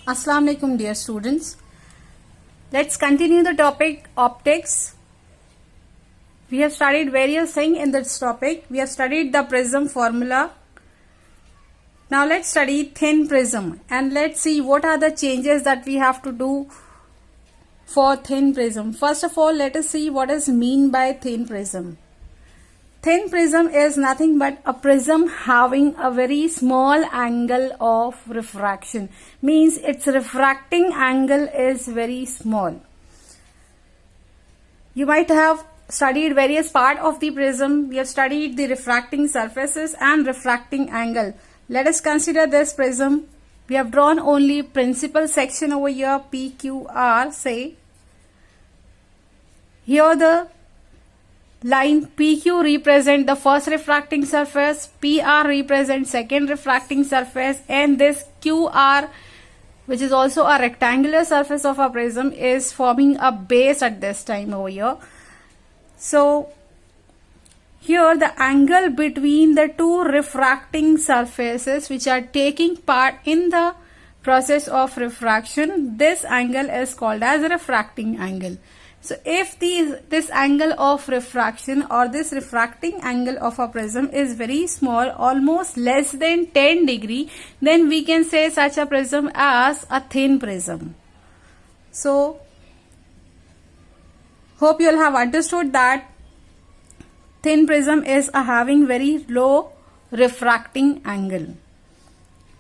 Assalamu alaikum dear students. Let's continue the topic optics. We have studied various things in this topic. We have studied the prism formula. Now let's study thin prism and let's see what are the changes that we have to do for thin prism. First of all, let us see what is mean by thin prism. Thin prism is nothing but a prism having a very small angle of refraction. Means its refracting angle is very small. You might have studied various part of the prism. We have studied the refracting surfaces and refracting angle. Let us consider this prism. We have drawn only principal section over here, PQR, say. Here the line PQ represent the first refracting surface, PR represents second refracting surface, and this QR, which is also a rectangular surface of a prism, is forming a base at this time over here. So here the angle between the two refracting surfaces which are taking part in the process of refraction, this angle is called as a refracting angle. So if this angle of refraction or this refracting angle of a prism is very small, almost less than 10 degree, then we can say such a prism as a thin prism. So hope you all have understood that thin prism is having very low refracting angle.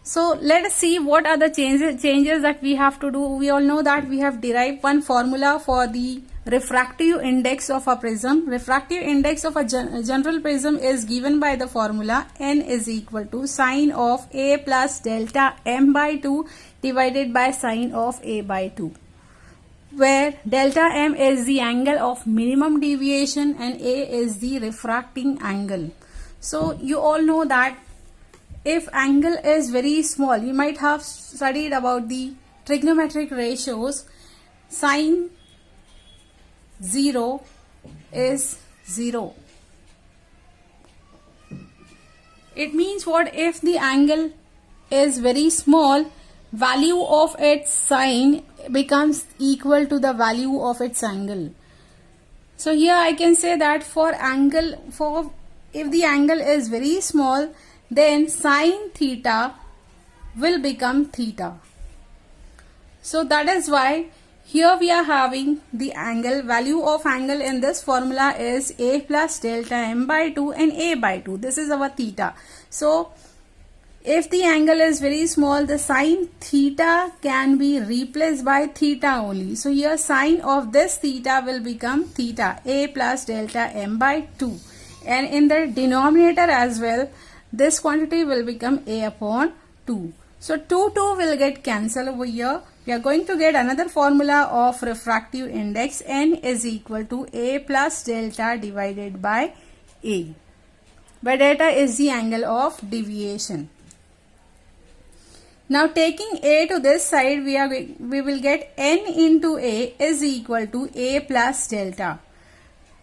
So let us see what are the changes that we have to do. We all know that we have derived one formula for the refractive index of a prism. Refractive index of a general prism is given by the formula n is equal to sine of a plus delta m by 2 divided by sine of a by 2, where delta m is the angle of minimum deviation and a is the refracting angle. So you all know that if angle is very small, you might have studied about the trigonometric ratios. Sine 0 is 0. It means what? If the angle is very small, value of its sine becomes equal to the value of its angle. So here I can say that if the angle is very small, then sine theta will become theta. So that is why here we are having the angle, value of angle in this formula is a plus delta m by 2 and a by 2. This is our theta. So if the angle is very small, the sine theta can be replaced by theta only. So here sine of this theta will become theta, a plus delta m by 2. And in the denominator as well, this quantity will become a upon 2. So 2 will get cancelled over here. We are going to get another formula of refractive index. N is equal to a plus delta divided by a, where delta is the angle of deviation. Now taking a to this side, we will get n into a is equal to a plus delta.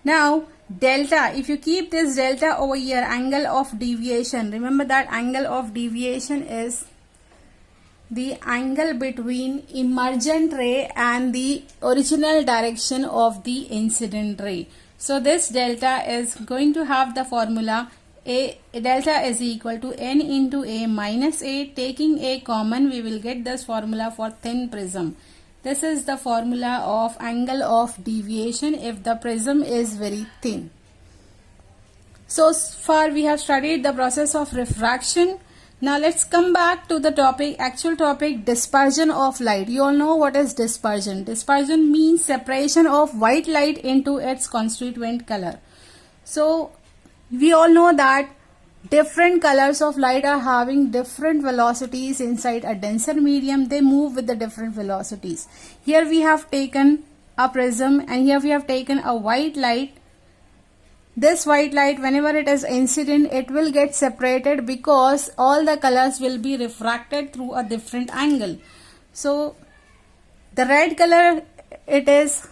Now delta, if you keep this delta over here, angle of deviation, remember that angle of deviation is the angle between emergent ray and the original direction of the incident ray. So this delta is going to have the formula delta is equal to n into a minus a. Taking a common, we will get this formula for thin prism. This is the formula of angle of deviation if the prism is very thin. So far we have studied the process of refraction. Now let's come back to the actual topic, dispersion of light. You all know what is dispersion. Dispersion means separation of white light into its constituent color. So we all know that different colors of light are having different velocities inside a denser medium. They move with the different velocities. Here we have taken a prism and here we have taken a white light. This white light, whenever it is incident, it will get separated because all the colors will be refracted through a different angle. So the red color is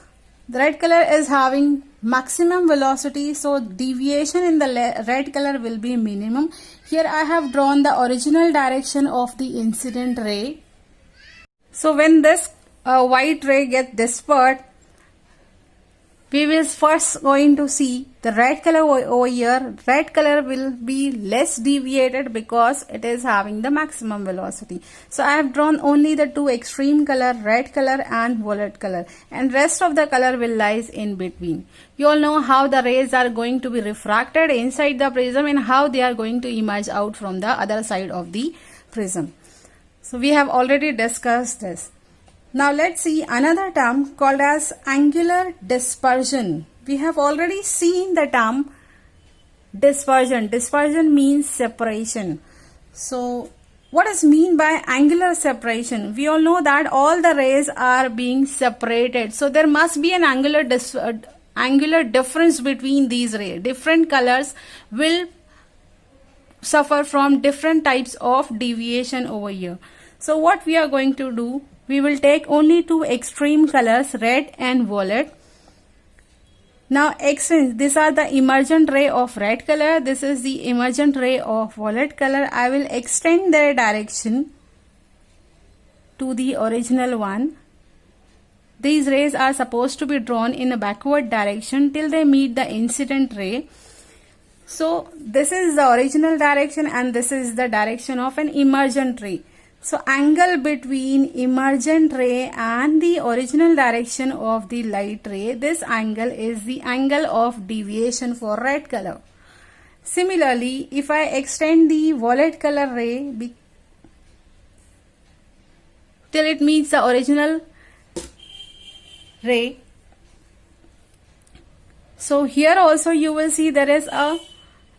having maximum velocity, so deviation in the red color will be minimum. Here I have drawn the original direction of the incident ray. So when this white ray gets dispersed, we will first going to see the red color over here. Red color will be less deviated because it is having the maximum velocity. So I have drawn only the two extreme color, red color and violet color, and rest of the color will lies in between. You all know how the rays are going to be refracted inside the prism and how they are going to emerge out from the other side of the prism. So we have already discussed this. Now let's see another term called as angular dispersion. We have already seen the term dispersion. Dispersion means separation. So what is mean by angular separation? We all know that all the rays are being separated. So there must be an angular difference between these rays. Different colors will suffer from different types of deviation over here. So what we are going to do, we will take only two extreme colors, red and violet. Now these are the emergent ray of red color. This is the emergent ray of violet color. I will extend their direction to the original one. These rays are supposed to be drawn in a backward direction till they meet the incident ray. So this is the original direction and this is the direction of an emergent ray. So angle between emergent ray and the original direction of the light ray, this angle is the angle of deviation for red color. Similarly, if I extend the violet color ray till it meets the original ray, so here also you will see there is a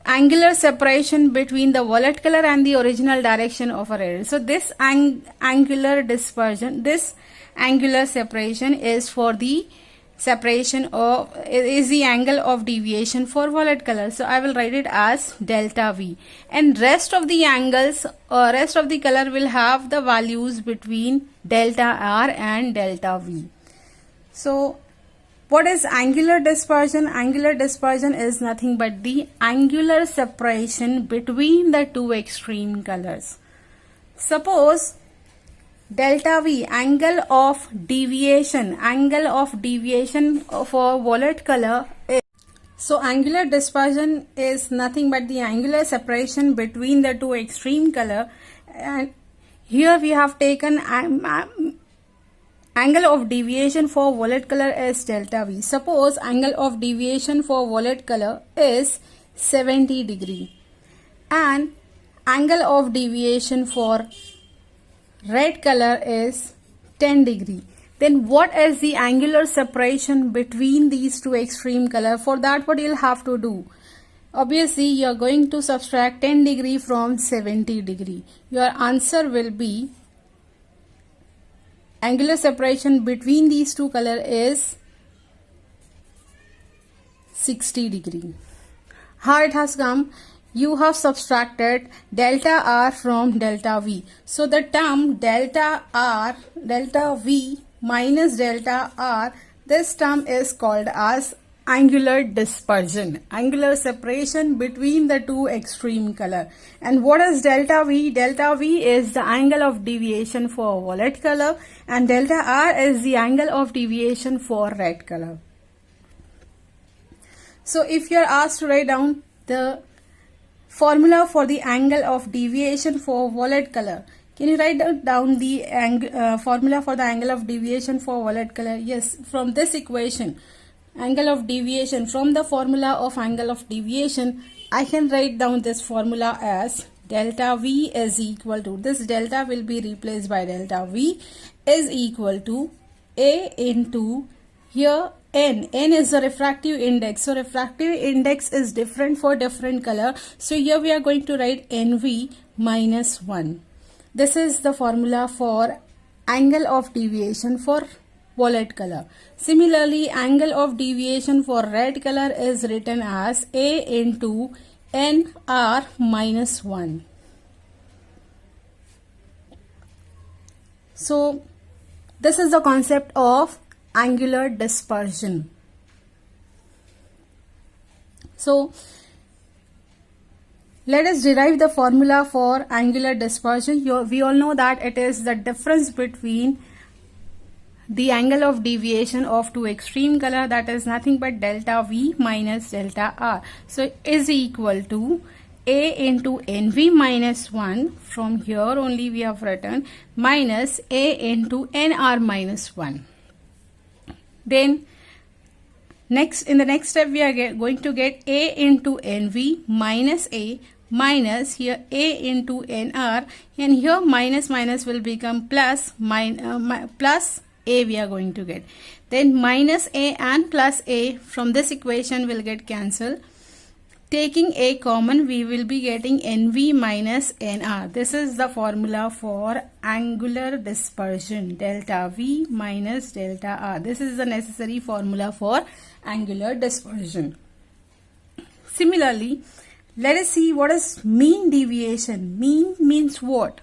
angular separation between the violet color and the original direction of a ray. So this angular dispersion, this angular separation is for the separation of, is the angle of deviation for violet color. So I will write it as delta V, and rest of the angles or rest of the color will have the values between delta R and delta V. So what is angular dispersion? Angular dispersion is nothing but the angular separation between the two extreme colors. Suppose delta V, angle of deviation for violet color is, so angular dispersion is nothing but the angular separation between the two extreme color, and here we have taken angle of deviation for violet color is delta V. Suppose angle of deviation for violet color is 70 degree and angle of deviation for red color is 10 degree. Then what is the angular separation between these two extreme color? For that, what you'll have to do? Obviously, you are going to subtract 10 degree from 70 degree. Your answer will be angular separation between these two color is 60 degree. How it has come? You have subtracted delta R from delta V. So the term delta V minus delta R, this term is called as angular dispersion, angular separation between the two extreme color. And what is delta V? Delta V is the angle of deviation for violet color and delta R is the angle of deviation for red color. So if you are asked to write down the formula for the angle of deviation for violet color, can you write down the formula for the angle of deviation for violet color? Yes, from this equation, angle of deviation, from the formula of angle of deviation, I can write down this formula as delta V is equal to, this delta will be replaced by delta V is equal to A into, here N is the refractive index. So refractive index is different for different color. So here we are going to write NV minus 1. This is the formula for angle of deviation for violet color. Similarly, angle of deviation for red color is written as A into NR minus 1. So this is the concept of angular dispersion. let us derive the formula for angular dispersion. We all know that it is the difference between the angle of deviation of two extreme color, that is nothing but delta V minus delta R. So is equal to A into NV minus 1, from here only we have written, minus A into NR minus 1. Then in the next step we are going to get A into NV minus A minus here A into NR, and here minus will become plus, plus A we are going to get. Then minus A and plus A from this equation will get cancelled. Taking A common, we will be getting NV minus NR. This is the formula for angular dispersion, delta V minus delta R. This is the necessary formula for angular dispersion. Similarly, let us see what is mean deviation. Mean means what?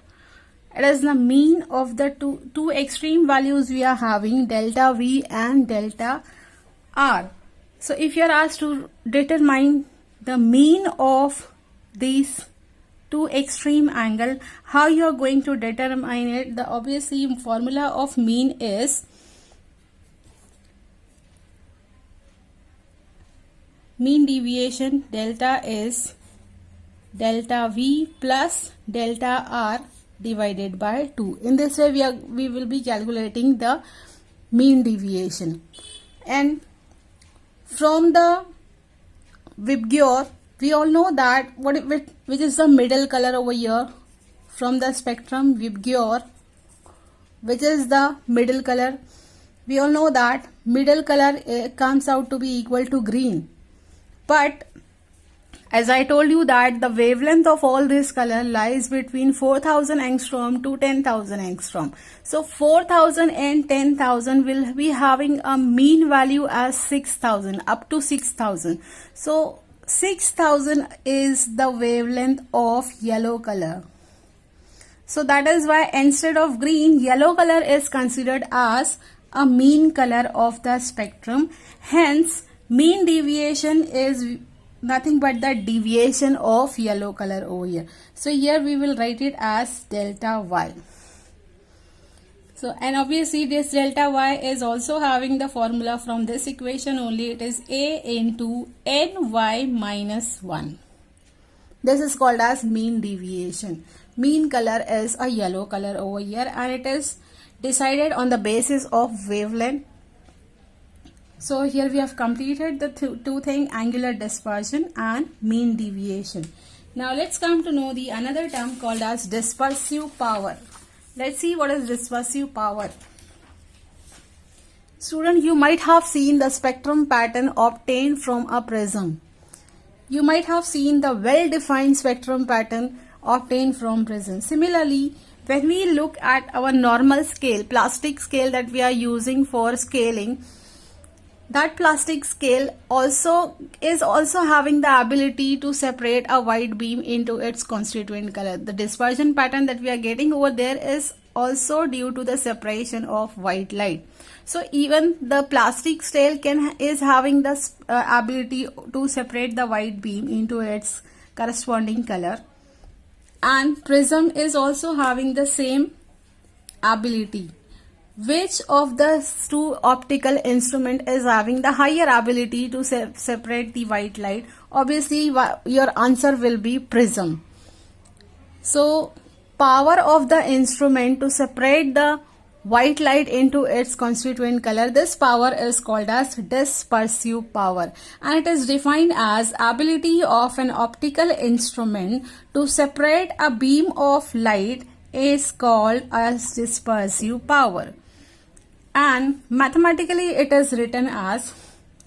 It is the mean of the two extreme values we are having, delta V and delta R. So if you are asked to determine the mean of these two extreme angle, how you are going to determine it? The obviously formula of mean is mean deviation delta is delta V plus delta R divided by 2. In this way we will be calculating the mean deviation. And from the VIBGYOR, we all know that which is the middle color over here from the spectrum VIBGYOR, which is the middle color. We all know that middle color comes out to be equal to green. But as I told you that the wavelength of all this color lies between 4000 angstrom to 10,000 angstrom. So 4000 and 10,000 will be having a mean value as 6000, up to 6000. So 6000 is the wavelength of yellow color. So that is why instead of green, yellow color is considered as a mean color of the spectrum. Hence, mean deviation is nothing but the deviation of yellow color over here. So here we will write it as delta Y. So, and obviously this delta Y is also having the formula from this equation only. It is A into NY minus 1. This is called as mean deviation. Mean color is a yellow color over here, and it is decided on the basis of wavelength. So here we have completed the two things, angular dispersion and mean deviation. Now let's come to know the another term called as dispersive power. Let's see what is dispersive power. Student, you might have seen the spectrum pattern obtained from a prism. You might have seen the well-defined spectrum pattern obtained from prism. Similarly, when we look at our normal scale, plastic scale that we are using for scaling, that plastic scale is also having the ability to separate a white beam into its constituent color. The dispersion pattern that we are getting over there is also due to the separation of white light. So even the plastic scale is having the ability to separate the white beam into its corresponding color, and prism is also having the same ability. Which of the two optical instrument is having the higher ability to separate the white light? Obviously your answer will be prism. So power of the instrument to separate the white light into its constituent color, this power is called as dispersive power, and it is defined as ability of an optical instrument to separate a beam of light is called as dispersive power. And mathematically it is written as,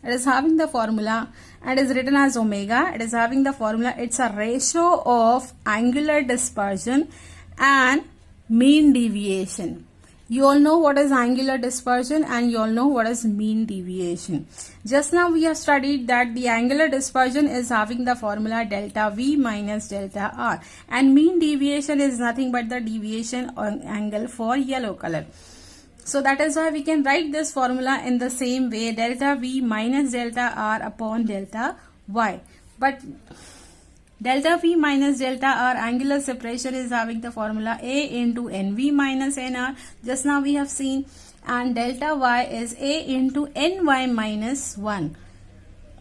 it is having the formula, and is written as omega. It is having the formula, it's a ratio of angular dispersion and mean deviation. You all know what is angular dispersion and you all know what is mean deviation. Just now we have studied that the angular dispersion is having the formula delta V minus delta R, and mean deviation is nothing but the deviation on angle for yellow color. So that is why we can write this formula in the same way, delta V minus delta R upon delta Y. But Delta V minus delta R angular separation is having the formula A into NV minus NR. Just now we have seen. And delta Y is A into NY minus 1.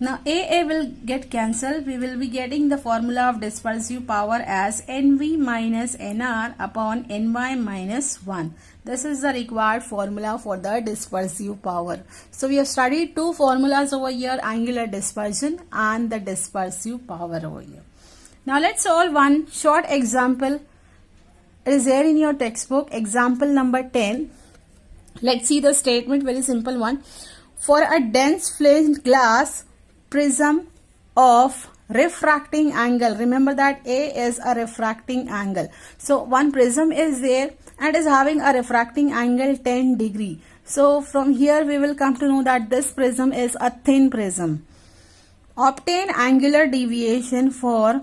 Now AA will get cancelled. We will be getting the formula of dispersive power as NV minus NR upon NY minus 1. This is the required formula for the dispersive power. So we have studied two formulas over here, angular dispersion and the dispersive power over here. Now let's solve one short example. It is there in your textbook, example number 10. Let's see the statement, very simple one. For a dense flint glass prism of refracting angle, remember that A is a refracting angle. So one prism is there and is having a refracting angle 10 degree. So from here we will come to know that this prism is a thin prism. Obtain angular deviation for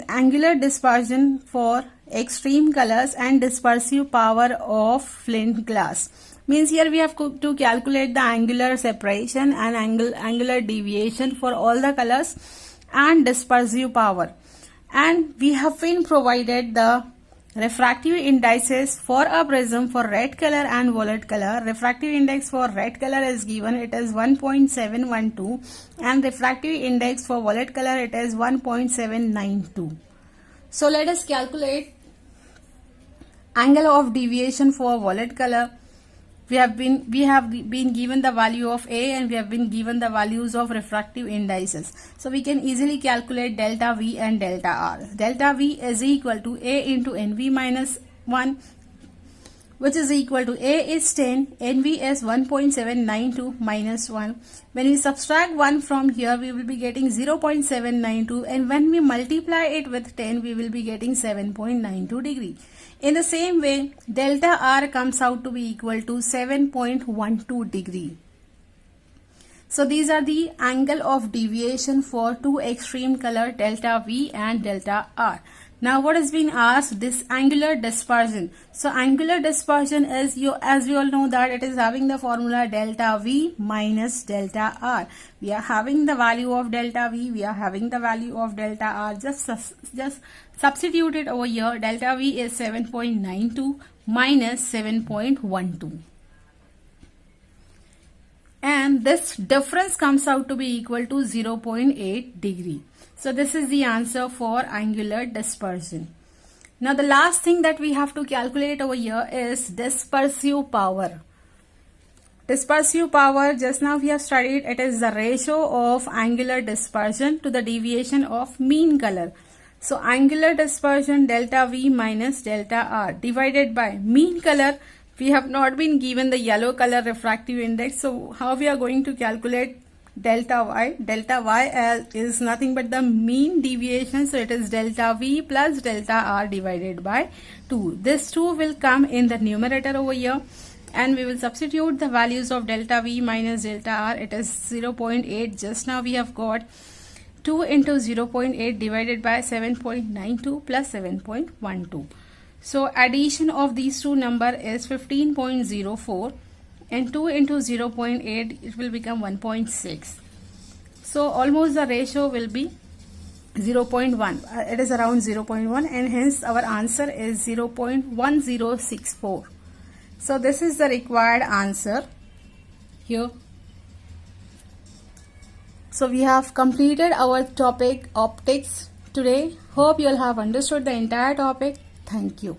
angular dispersion for extreme colors and dispersive power of flint glass. Means here we have to calculate the angular separation and angular deviation for all the colors and dispersive power. And we have been provided the refractive indices for a prism for red color and violet color. Refractive index for red color is given, it is 1.712, and refractive index for violet color it is 1.792. So let us calculate angle of deviation for violet color. We have been given the value of A and we have been given the values of refractive indices. So we can easily calculate delta V and delta R. Delta V is equal to A into NV minus 1, which is equal to A is 10, NV is 1.792 minus 1. When we subtract 1 from here, we will be getting 0.792, and when we multiply it with 10, we will be getting 7.92 degree. In the same way, delta R comes out to be equal to 7.12 degree. So these are the angle of deviation for two extreme color, delta V and delta R. Now what has been asked, this angular dispersion. So angular dispersion is, as we all know that it is having the formula delta V minus delta R. We are having the value of delta V, we are having the value of delta R. Just substitute it over here. Delta V is 7.92 minus 7.12. And this difference comes out to be equal to 0.8 degree. So this is the answer for angular dispersion. Now the last thing that we have to calculate over here is dispersive power. Dispersive power, just now we have studied, it is the ratio of angular dispersion to the deviation of mean color. So angular dispersion delta V minus delta R divided by mean color. We have not been given the yellow color refractive index. So how we are going to calculate delta Y? Delta Y is nothing but the mean deviation. So it is delta V plus delta R divided by 2. This 2 will come in the numerator over here. And we will substitute the values of delta V minus delta R. It is 0.8. Just now we have got 2 into 0.8 divided by 7.92 plus 7.12. So addition of these two number is 15.04, and 2 into 0.8 it will become 1.6. So almost the ratio will be 0.1. It is around 0.1, and hence our answer is 0.1064. So this is the required answer here. So we have completed our topic optics today. Hope you all have understood the entire topic. Thank you.